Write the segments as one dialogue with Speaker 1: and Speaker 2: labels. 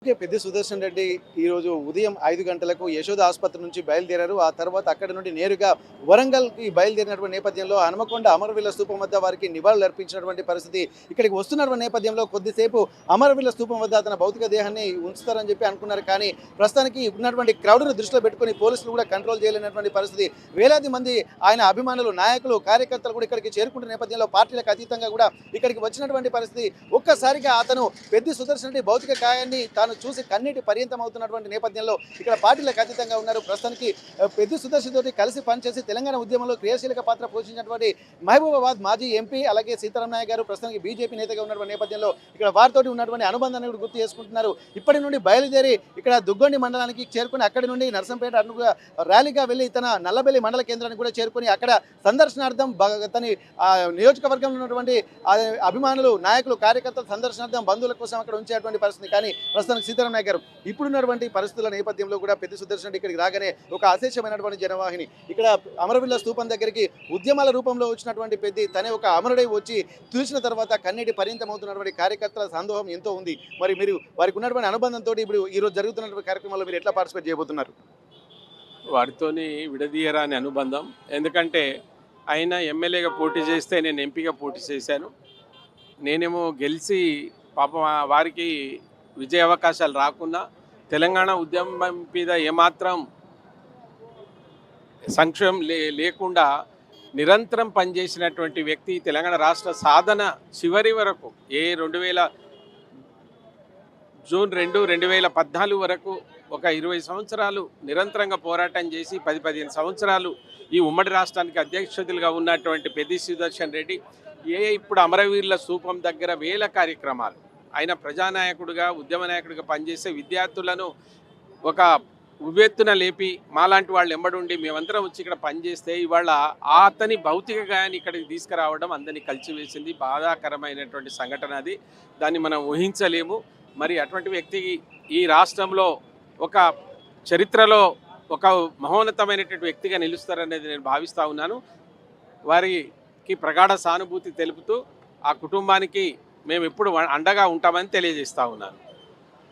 Speaker 1: పెద్ది సుదర్శన్ రెడ్డి ఈరోజు ఉదయం 5 గంటలకు యశోద ఆసుపత్రి నుంచి బయలుదేరారు. ఆ తర్వాత అక్కడి నుండి నేరుగా వరంగల్‌కి బయలుదేరినటువంటి నేపథ్యంలో హనుమకొండ అమరవీరుల స్తూపం వద్ద వారికి నివాళులు అర్పించినటువంటి పరిస్థితి. ఇక్కడికి వస్తున్నటువంటి నేపథ్యంలో కొద్దిసేపు అమరవీరుల స్తూపం వద్ద అతని భౌతిక దేహాన్ని ఉంచుతారని చెప్పి అనుకున్నారు. కానీ ప్రస్తుతానికి ఉన్నటువంటి క్రౌడ్‌ను దృష్టిలో పెట్టుకొని పోలీసులు కూడా కంట్రోల్ చేయలేనటువంటి పరిస్థితి. వేలాది మంది ఆయన అభిమానులు, నాయకులు, కార్యకర్తలు కూడా ఇక్కడికి చేరుకుంటున్న నేపథ్యంలో పార్టీలకు అతీతంగా కూడా ఇక్కడికి వచ్చినటువంటి పరిస్థితి. ఒక్కసారిగా అతను పెద్ది సుదర్శన్ రెడ్డి భౌతిక కాయాన్ని తాను చూసి కన్నీటి పర్యంతం అవుతున్నటువంటి నేపథ్యంలో ఇక్కడ పార్టీలకు అతీతంగా ఉన్నారు. ప్రస్తుతానికి పెద్ది సుదర్శన్ తోటి కలిసి పనిచేసి తెలంగాణ ఉద్యమంలో క్రియాశీలక పాత్ర పోషించినటువంటి మహబూబాబాద్ మాజీ ఎంపీ అలాగే సీతారాం నాయక్ గారు ప్రస్తుతానికి బీజేపీ నేతగా ఉన్నటువంటి నేపథ్యంలో ఇక్కడ వారితోటి ఉన్నటువంటి అనుబంధాన్ని కూడా గుర్తు చేసుకుంటున్నారు. ఇప్పటి నుండి బయలుదేరి ఇక్కడ దుగ్గొండి మండలానికి చేరుకుని అక్కడి నుండి నర్సంపేట అటుగా ర్యాలీగా వెళ్ళి తన నల్లబెల్లి మండల కేంద్రానికి కూడా చేరుకుని అక్కడ సందర్శనార్థం తన నియోజకవర్గంలో ఉన్నటువంటి అభిమానులు, నాయకులు, కార్యకర్తల సందర్శనార్థం బంధువుల కోసం అక్కడ ఉంచేటువంటి పరిస్థితి. కానీ ప్రస్తుతానికి సీతారాం నాయక్ గారు ఇప్పుడున్నటువంటి పరిస్థితుల నేపథ్యంలో కూడా పెద్ది సుదర్శన్ రెడ్డి ఇక్కడికి రాగానే ఒక అశేషమైనటువంటి జనవాహిని ఇక్కడ అమరవీరుల స్తూపం దగ్గరికి ఉద్యమాల రూపంలో వచ్చినటువంటి పెద్ది తనే ఒక అమరుడై వచ్చి చూసిన తర్వాత కన్నీటి పరిమితమవుతున్నటువంటి కార్యకర్తల సందోహం ఎంతో ఉంది. మరి మీరు వారికి ఉన్నటువంటి అనుబంధంతో ఇప్పుడు ఈరోజు జరుగుతున్నటువంటి కార్యక్రమంలో మీరు ఎట్లా పార్టిసిపేట్ చేయబోతున్నారు?
Speaker 2: వారితోని విడదీయరాని అనుబంధం. ఎందుకంటే ఆయన ఎమ్మెల్యేగా పోటీ చేస్తే నేను ఎంపీగా పోటీ చేశాను. నేనేమో గెలిచి పాపం వారికి విజయ అవకాశాలు రాకున్నా తెలంగాణ ఉద్యమం మీద ఏమాత్రం సంక్షేమం లేకుండా నిరంతరం పనిచేసినటువంటి వ్యక్తి. తెలంగాణ రాష్ట్ర సాధన చివరి వరకు జూన్ 2, 2014 వరకు ఒక 20 సంవత్సరాలు నిరంతరంగా పోరాటం చేసి 10-15 సంవత్సరాలు ఈ ఉమ్మడి రాష్ట్రానికి అధ్యక్షులుగా ఉన్నటువంటి పెద్ది సుదర్శన్ రెడ్డి ఇప్పుడు అమరవీరుల స్తూపం దగ్గర వేల కార్యక్రమాలు, ఆయన ప్రజానాయకుడిగా, ఉద్యమ నాయకుడిగా పనిచేసే విద్యార్థులను ఒక ఉవ్వెత్తున లేపి మాలాంటి వాళ్ళు ఎంబడుండి మేమందరం వచ్చి ఇక్కడ పనిచేస్తే ఇవాళ అతని భౌతిక గాయాన్ని ఇక్కడికి తీసుకురావడం అందరినీ కలిసివేసింది. బాధాకరమైనటువంటి సంఘటన అది. దాన్ని మనం ఊహించలేము. మరి అటువంటి వ్యక్తికి ఈ రాష్ట్రంలో ఒక చరిత్రలో ఒక మహోన్నతమైనటువంటి వ్యక్తిగా నిలుస్తారనేది నేను భావిస్తూ ఉన్నాను. వారికి ప్రగాఢ సానుభూతి తెలుపుతూ ఆ కుటుంబానికి మేము ఎప్పుడు అండగా ఉంటామని తెలియజేస్తూ ఉన్నాను.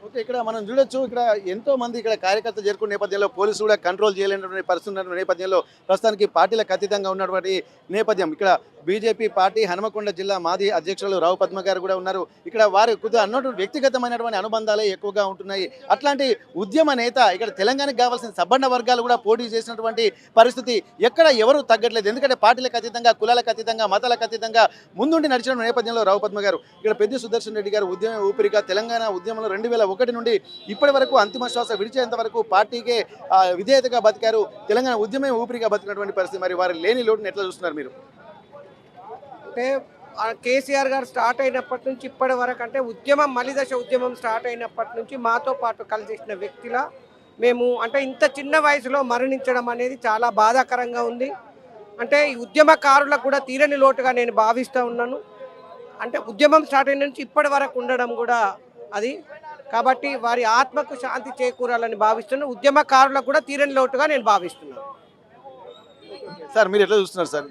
Speaker 1: ఓకే, ఇక్కడ మనం చూడొచ్చు, ఇక్కడ ఎంతో మంది ఇక్కడ కార్యకర్తలు చేరుకున్న నేపథ్యంలో పోలీసులు కూడా కంట్రోల్ చేయలేనటువంటి పరిస్థితి ఉన్న నేపథ్యంలో ప్రస్తుతానికి పార్టీలకు అతీతంగా ఉన్నటువంటి నేపథ్యం. ఇక్కడ బీజేపీ పార్టీ హనుమకొండ జిల్లా మాజీ అధ్యక్షులు రావు పద్మ గారు కూడా ఉన్నారు. ఇక్కడ వారు కొద్దిగా అన్నటువంటి వ్యక్తిగతమైనటువంటి అనుబంధాలే ఎక్కువగా ఉంటున్నాయి. అట్లాంటి ఉద్యమ నేత ఇక్కడ తెలంగాణకు కావాల్సిన సబ్బండ వర్గాలు కూడా పోటీ చేసినటువంటి పరిస్థితి ఎక్కడ ఎవరు తగ్గట్లేదు. ఎందుకంటే పార్టీలకు అతీతంగా, కులాలకు అతీతంగా, మతాలకు అతీతంగా ముందుండి నడిచిన నేపథ్యంలో రావు పద్మ గారు ఇక్కడ పెద్ది సుదర్శన్ రెడ్డి గారు ఉద్యమ ఊపిరిగా తెలంగాణ ఉద్యమంలో 2001 నుండి ఇప్పటి వరకు అంతిమ శ్వాస విడిచేంత వరకు పార్టీకే విధేయతగా బతికారు. తెలంగాణ ఉద్యమే ఊపిరిగా బతికినటువంటి పరిస్థితి. మరి వారి లేని లోటుని ఎట్లా చూస్తున్నారు మీరు?
Speaker 3: అంటే కేసీఆర్ గారు స్టార్ట్ అయినప్పటి నుంచి ఇప్పటి వరకు, అంటే ఉద్యమం మలిదశ ఉద్యమం స్టార్ట్ అయినప్పటి నుంచి మాతో పాటు కలిసిన వ్యక్తిలా మేము, అంటే ఇంత చిన్న వయసులో మరణించడం అనేది చాలా బాధాకరంగా ఉంది. అంటే ఈ ఉద్యమకారులకు కూడా తీరని లోటుగా నేను భావిస్తూ ఉన్నాను. అంటే ఉద్యమం స్టార్ట్ అయిన నుంచి ఇప్పటి వరకు ఉండడం కూడా అది. కాబట్టి వారి ఆత్మకు శాంతి చేకూరాలని భావిస్తున్నాను. ఉద్యమకారులకు కూడా తీరని లోటుగా నేను భావిస్తున్నాను.
Speaker 1: సార్ మీరు ఎట్లా చూస్తున్నారు సార్?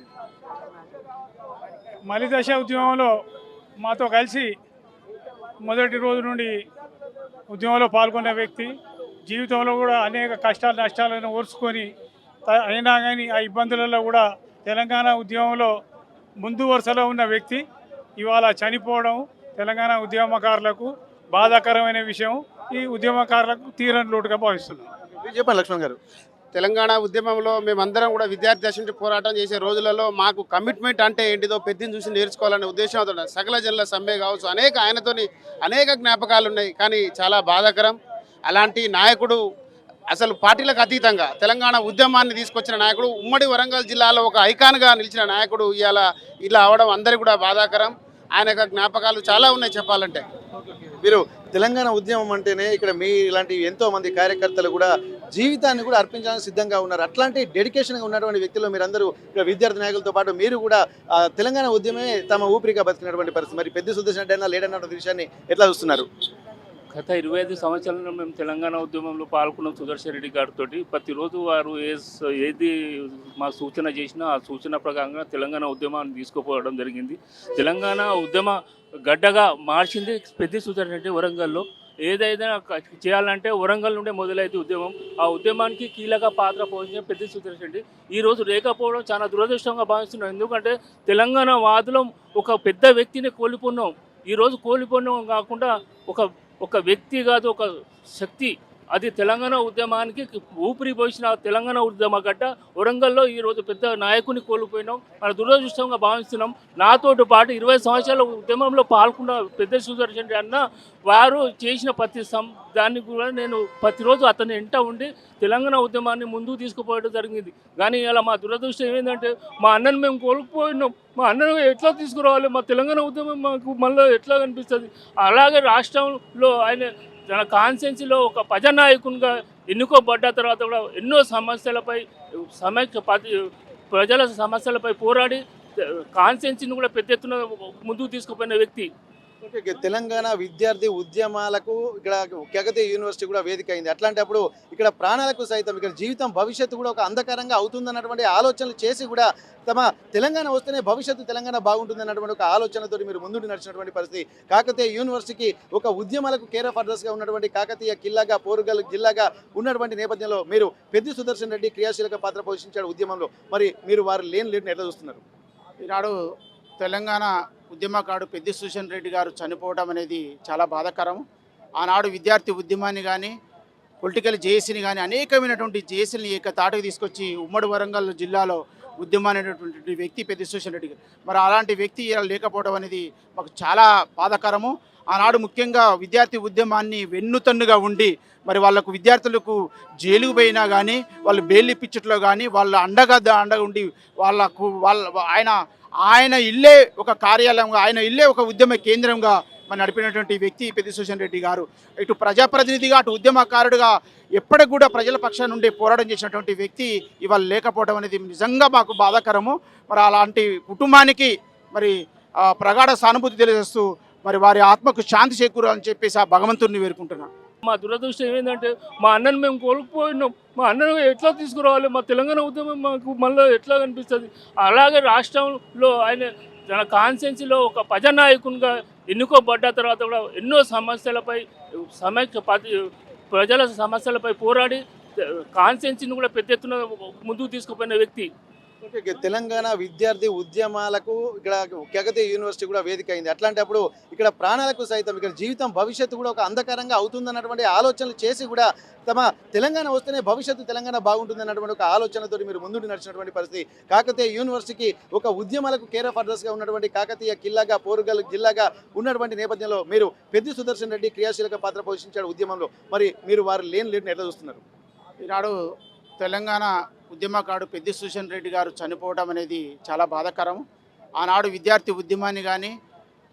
Speaker 4: మలిదశ ఉద్యమంలో మాతో కలిసి మొదటి రోజు నుండి ఉద్యమంలో పాల్గొన్న వ్యక్తి, జీవితంలో కూడా అనేక కష్టాలు నష్టాలను ఓర్చుకొని అయినా కానీ ఆ ఇబ్బందులలో కూడా తెలంగాణ ఉద్యమంలో ముందు వరుసలో ఉన్న వ్యక్తి ఇవాళ చనిపోవడం తెలంగాణ ఉద్యమకారులకు బాధాకరమైన విషయం. ఈ ఉద్యమకారులకు తీరని లోటుగా భావిస్తున్నాం.
Speaker 1: చెప్పండి లక్ష్మణ్ గారు.
Speaker 5: తెలంగాణ ఉద్యమంలో మేమందరం కూడా విద్యార్థి దశ నుంచి పోరాటం చేసే రోజులలో మాకు కమిట్మెంట్ అంటే ఏంటిదో పెద్దని చూసి నేర్చుకోవాలనే ఉద్దేశంతో సకల జనుల సమ్మె కావచ్చు, ఆయనతోని అనేక జ్ఞాపకాలు ఉన్నాయి. కానీ చాలా బాధాకరం, అలాంటి నాయకుడు అసలు పార్టీలకు అతీతంగా తెలంగాణ ఉద్యమాన్ని తీసుకొచ్చిన నాయకుడు, ఉమ్మడి వరంగల్ జిల్లాలో ఒక ఐకాన్గా నిలిచిన నాయకుడు ఇలా అవడం అందరికీ కూడా బాధాకరం. ఆయన జ్ఞాపకాలు చాలా ఉన్నాయి చెప్పాలంటే.
Speaker 1: మీరు తెలంగాణ ఉద్యమం అంటేనే ఇక్కడ మీ ఇలాంటి ఎంతో మంది కార్యకర్తలు కూడా జీవితాన్ని కూడా అర్పించడానికి సిద్ధంగా ఉన్నారు. అట్లాంటి డెడికేషన్గా ఉన్నటువంటి వ్యక్తులు మీరందరూ ఇక్కడ విద్యార్థి నాయకులతో పాటు మీరు కూడా తెలంగాణ ఉద్యమే తమ ఊపిరిగా బతికినటువంటి పరిస్థితి. మరి పెద్ది సుదర్శన్ రెడ్డి అయినా లేడన్న విషయాన్ని ఎట్లా చూస్తున్నారు?
Speaker 6: గత 25 సంవత్సరాలలో మేము తెలంగాణ ఉద్యమంలో పాల్గొన్న సుదర్శన్ రెడ్డి గారితో ప్రతిరోజు వారు ఏది మా సూచన చేసినా ఆ సూచన ప్రకారంగా తెలంగాణ ఉద్యమాన్ని తీసుకుపోవడం జరిగింది. తెలంగాణ ఉద్యమ గడ్డగా మార్చింది పెద్ది సుదర్శన్ రెడ్డి వరంగల్లో. ఏదైనా చేయాలంటే వరంగల్ నుండే మొదలైతే ఉద్యమం. ఆ ఉద్యమానికి కీలక పాత్ర పోషించిన పెద్ది సుదర్శన్ రెడ్డి ఈరోజు లేకపోవడం చాలా దురదృష్టంగా భావిస్తున్నాం. ఎందుకంటే తెలంగాణ వాదులో ఒక పెద్ద వ్యక్తిని కోల్పోన్నాం. ఈరోజు కోల్పోవడం కాకుండా ఒక వ్యక్తి కాదు, ఒక శక్తి. అది తెలంగాణ ఉద్యమానికి ఊపిరి పోసిన తెలంగాణ ఉద్యమ గడ్డ వరంగల్లో ఈరోజు పెద్ద నాయకుని కోల్పోయినాం. మన దురదృష్టంగా భావిస్తున్నాం. నాతో పాటు 20 సంవత్సరాల ఉద్యమంలో పాల్గొన్న పెద్ద సుదర్శన్ రెడ్డి అన్న వారు చేసిన దాన్ని కూడా నేను ప్రతిరోజు అతని వెంట ఉండి తెలంగాణ ఉద్యమాన్ని ముందుకు తీసుకుపోవడం జరిగింది. కానీ ఇలా మా దురదృష్టం ఏంటంటే మా అన్నను మేము కోల్పోయినాం. మా అన్నను ఎట్లా తీసుకురావాలి? మా తెలంగాణ ఉద్యమం మాకు మళ్ళీ ఎట్లా కనిపిస్తుంది? అలాగే రాష్ట్రంలో ఆయన తన కాన్స్టిట్యున్సీలో ఒక ప్రజానాయకునిగా ఎన్నుకోబడ్డ తర్వాత కూడా ఎన్నో సమస్యలపై ప్రజల సమస్యలపై పోరాడి కాన్స్టిట్యున్సీని కూడా పెద్ద ఎత్తున ముందుకు తీసుకుపోయిన వ్యక్తి.
Speaker 1: ఓకే, తెలంగాణ విద్యార్థి ఉద్యమాలకు ఇక్కడ కాకతీయ యూనివర్సిటీ కూడా వేదిక అయింది. అట్లాంటప్పుడు ఇక్కడ ప్రాణాలకు సైతం ఇక్కడ జీవితం భవిష్యత్తు కూడా ఒక అంధకారంగా అవుతుందన్నటువంటి ఆలోచనలు చేసి కూడా తమ తెలంగాణ వస్తేనే భవిష్యత్తు తెలంగాణ బాగుంటుందన్నటువంటి ఒక ఆలోచనతో మీరు ముందుకు నడిచినటువంటి పరిస్థితి. కాకతీయ యూనివర్సిటీకి ఒక ఉద్యమాలకు కేర్ ఆఫ్ అడ్రస్గా ఉన్నటువంటి కాకతీయ కిల్లాగా పోరుగల్ జిల్లాగా ఉన్నటువంటి నేపథ్యంలో మీరు పెద్ది సుదర్శన్ రెడ్డి క్రియాశీలక పాత్ర పోషించాడు ఉద్యమంలో. మరి మీరు వారు లేని లీడ్ని ఎట్లా చూస్తున్నారు?
Speaker 5: ఈనాడు తెలంగాణ ఉద్యమకారుడు పెద్ది సుదర్శన్ రెడ్డి గారు చనిపోవడం అనేది చాలా బాధాకరం. ఆనాడు విద్యార్థి ఉద్యమాన్ని కానీ పొలిటికల్ జేఏసీని కానీ అనేకమైనటువంటి జేఏసీని ఏకతాటికి తీసుకొచ్చి ఉమ్మడి వరంగల్ జిల్లాలో ఉద్యమానేటటువంటి వ్యక్తి పెద్ది సుదర్శన్ రెడ్డి గారు. మరి అలాంటి వ్యక్తి ఇలా లేకపోవడం అనేది మాకు చాలా బాధాకరము. ఆనాడు ముఖ్యంగా విద్యార్థి ఉద్యమాన్ని వెన్నుతన్నుగా ఉండి మరి వాళ్ళకు విద్యార్థులకు జైలుకు పోయినా కానీ వాళ్ళు బెయిల్ ఇప్పించట్లో కానీ వాళ్ళ అండగా ఉండి ఆయన ఇల్లే ఒక కార్యాలయంగా, ఆయన ఇల్లే ఒక ఉద్యమ కేంద్రంగా మరి నడిపినటువంటి వ్యక్తి పెద్ది సుదర్శన్ రెడ్డి గారు. ఇటు ప్రజాప్రతినిధిగా అటు ఉద్యమకారుడిగా ఎప్పటికి కూడా ప్రజల పక్షాన నుండి పోరాటం చేసినటువంటి వ్యక్తి ఇవాళ లేకపోవడం అనేది నిజంగా మాకు బాధాకరము. మరి అలాంటి కుటుంబానికి మరి ప్రగాఢ సానుభూతి తెలియజేస్తూ మరి వారి ఆత్మకు శాంతి చేకూరాలని చెప్పేసి ఆ భగవంతుడిని వేడుకుంటున్నాను.
Speaker 6: మా దురదృష్టం ఏంటంటే మా అన్నను మేము కోల్పోయినాం. మా అన్నను ఎట్లా తీసుకురావాలి? మా తెలంగాణ ఉద్యమం మాకు మళ్ళీ ఎట్లా కనిపిస్తుంది? అలాగే రాష్ట్రంలో ఆయన తన కాన్స్టిట్యున్సీలో ఒక ప్రజానాయకునిగా ఎన్నుకోబడ్డ తర్వాత కూడా ఎన్నో సమస్యలపై ప్రజల సమస్యలపై పోరాడి కాన్స్టిట్యున్సీని కూడా పెద్ద ఎత్తున ముందుకు తీసుకుపోయిన వ్యక్తి.
Speaker 1: ఓకే, తెలంగాణ విద్యార్థి ఉద్యమాలకు ఇక్కడ కాకతీయ యూనివర్సిటీ కూడా వేదిక అయింది. అట్లాంటప్పుడు ఇక్కడ ప్రాణాలకు సైతం ఇక్కడ జీవితం భవిష్యత్తు కూడా ఒక అంధకారంగా అవుతుందన్నటువంటి ఆలోచనలు చేసి కూడా తమ తెలంగాణ వస్తేనే భవిష్యత్తు తెలంగాణ బాగుంటుందన్నటువంటి ఒక ఆలోచనతో మీరు ముందుకు నడిచినటువంటి పరిస్థితి. కాకతీయ యూనివర్సిటీకి ఒక ఉద్యమాలకు కేర్ ఆఫ్ అడ్రస్గా ఉన్నటువంటి కాకతీయ కిల్లాగా పోరుగల్ జిల్లాగా ఉన్నటువంటి నేపథ్యంలో మీరు పెద్ది సుదర్శన్ రెడ్డి క్రియాశీలక పాత్ర పోషించాడు ఉద్యమంలో. మరి మీరు వారు లేని లీడ్ని ఎట్లా చూస్తున్నారు?
Speaker 5: ఈనాడు తెలంగాణ ఉద్యమకారుడు పెద్ది సుదర్శన్ రెడ్డి గారు చనిపోవడం అనేది చాలా బాధాకరం. ఆనాడు విద్యార్థి ఉద్యమాన్ని కానీ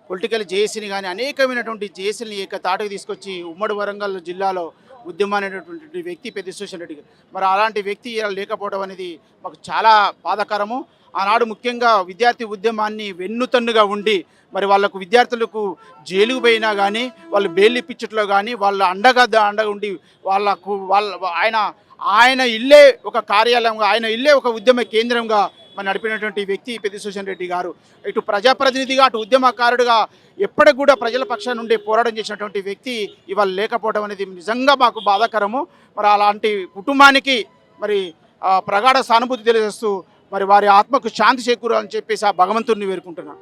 Speaker 5: పొలిటికల్ జేఏసీని కానీ అనేకమైనటువంటి జేఏసీని ఏకతాటికి తీసుకొచ్చి ఉమ్మడి వరంగల్ జిల్లాలో ఉద్యమానేటటువంటి వ్యక్తి పెద్ది సుదర్శన్ రెడ్డి గారు. మరి అలాంటి వ్యక్తి ఇలా లేకపోవడం అనేది మాకు చాలా బాధాకరము. ఆనాడు ముఖ్యంగా విద్యార్థి ఉద్యమాన్ని వెన్నుతన్నుగా ఉండి మరి వాళ్ళకు విద్యార్థులకు జైలుకు పోయినా కానీ వాళ్ళు బెయిల్ ఇప్పించట్లో కానీ వాళ్ళ అండగా ఉండి ఆయన ఇల్లే ఒక కార్యాలయంగా, ఆయన ఇల్లే ఒక ఉద్యమ కేంద్రంగా మరి నడిపినటువంటి వ్యక్తి పెద్ది సుదర్శన్ రెడ్డి గారు. ఇటు ప్రజాప్రతినిధిగా అటు ఉద్యమకారుడిగా ఎప్పటికి కూడా ప్రజల పక్షాన నుండి పోరాటం చేసినటువంటి వ్యక్తి ఇవాళ లేకపోవడం అనేది నిజంగా మాకు బాధాకరము. మరి అలాంటి కుటుంబానికి మరి ప్రగాఢ సానుభూతి తెలియజేస్తూ మరి వారి ఆత్మకు శాంతి చేకూరాలని చెప్పేసి ఆ భగవంతుడిని వేడుకుంటున్నాను.